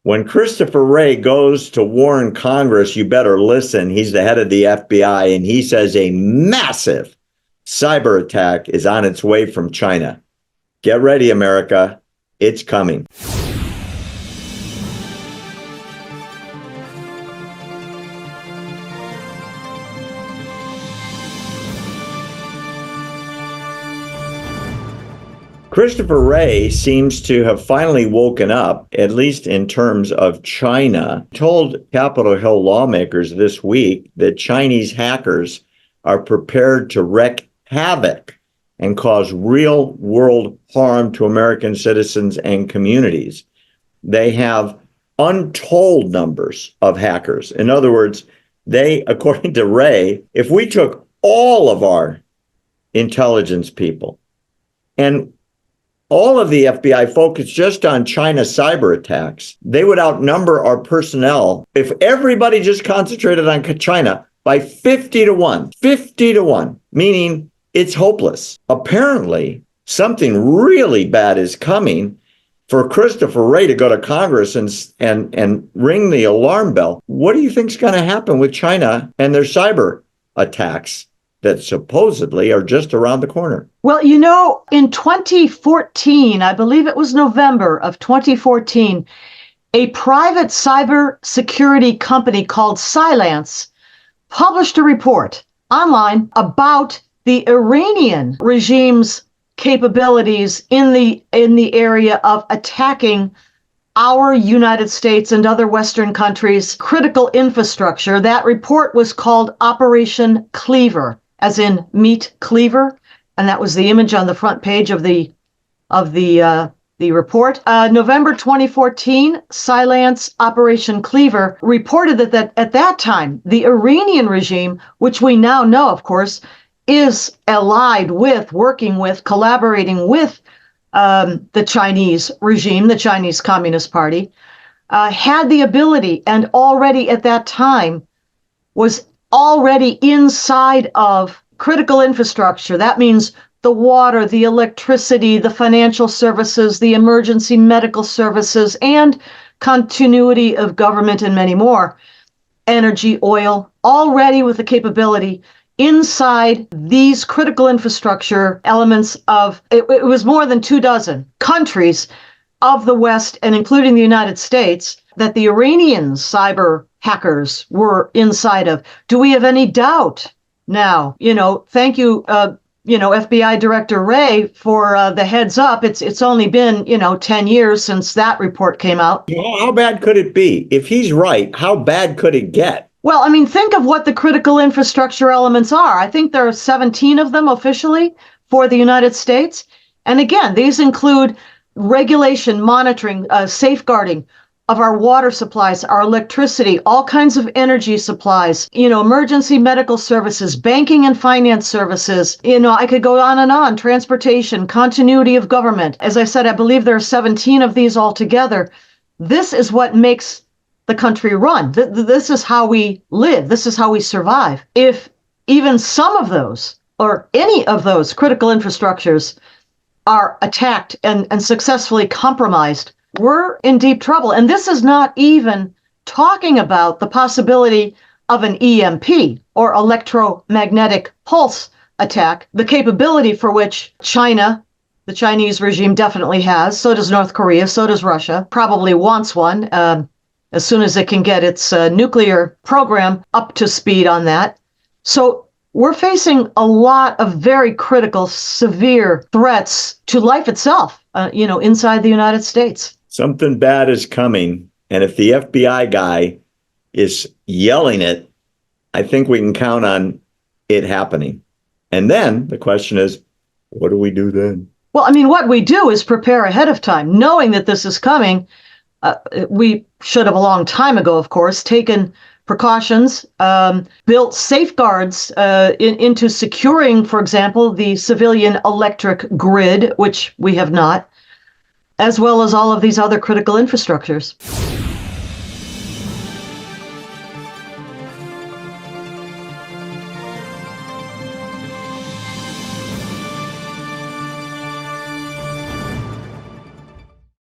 When Christopher Wray goes to warn Congress, you better listen. He's the head of the FBI, and he says a massive cyber attack is on its way from China. Get ready, America. It's coming. Christopher Wray seems to have finally woken up, at least in terms of China. He told Capitol Hill lawmakers this week that Chinese hackers are prepared to wreak havoc and cause real world harm to American citizens and communities. They have untold numbers of hackers. In other words, they, according to Wray, if we took all of our intelligence people and all of the FBI focused just on China cyber attacks, they would outnumber our personnel if everybody just concentrated on China by 50 to 1. 50 to 1, meaning it's hopeless. Apparently, something really bad is coming for Christopher Wray to go to Congress and ring the alarm bell. What do you think is going to happen with China and their cyber attacks that supposedly are just around the corner? Well, you know, in 2014, I believe it was November of 2014, a private cybersecurity company called Cylance published a report online about the Iranian regime's capabilities in the area of attacking our United States and other Western countries' critical infrastructure. That report was called Operation Cleaver, as in meat cleaver, and that was the image on the front page of the report. November 2014, Cylance Operation Cleaver reported that at that time, the Iranian regime, which we now know, of course, is allied with, working with, collaborating with the Chinese regime, the Chinese Communist Party, had the ability and already at that time was already inside of critical infrastructure. That means the water, the electricity, the financial services, the emergency medical services, and continuity of government and many more. Energy, oil, already with the capability inside these critical infrastructure elements of, it was more than 24 countries of the West, and including the United States, that the Iranian cyber hackers were inside of. Do we have any doubt now? Thank you, FBI Director Wray, for the heads up. It's only been, 10 years since that report came out. Well, how bad could it be? If he's right, how bad could it get? Well, I mean, think of what the critical infrastructure elements are. I think there are 17 of them officially for the United States. And again, these include regulation, monitoring, safeguarding of our water supplies, our electricity, all kinds of energy supplies, emergency medical services, banking and finance services. I could go on and on, transportation, continuity of government. As I said, I believe there are 17 of these altogether. This is what makes the country run. This is how we live. This is how we survive. If even some of those or any of those critical infrastructures are attacked and successfully compromised, we're in deep trouble. And this is not even talking about the possibility of an EMP or electromagnetic pulse attack, the capability for which China, the Chinese regime, definitely has. So does North Korea. So does Russia. Probably wants one as soon as it can get its nuclear program up to speed on that. So we're facing a lot of very critical, severe threats to life itself, inside the United States. Something bad is coming. And if the FBI guy is yelling it, I think we can count on it happening. And then the question is, what do we do then? Well, I mean, what we do is prepare ahead of time, knowing that this is coming. We should have a long time ago, of course, taken precautions, built safeguards into securing, for example, the civilian electric grid, which we have not, as well as all of these other critical infrastructures.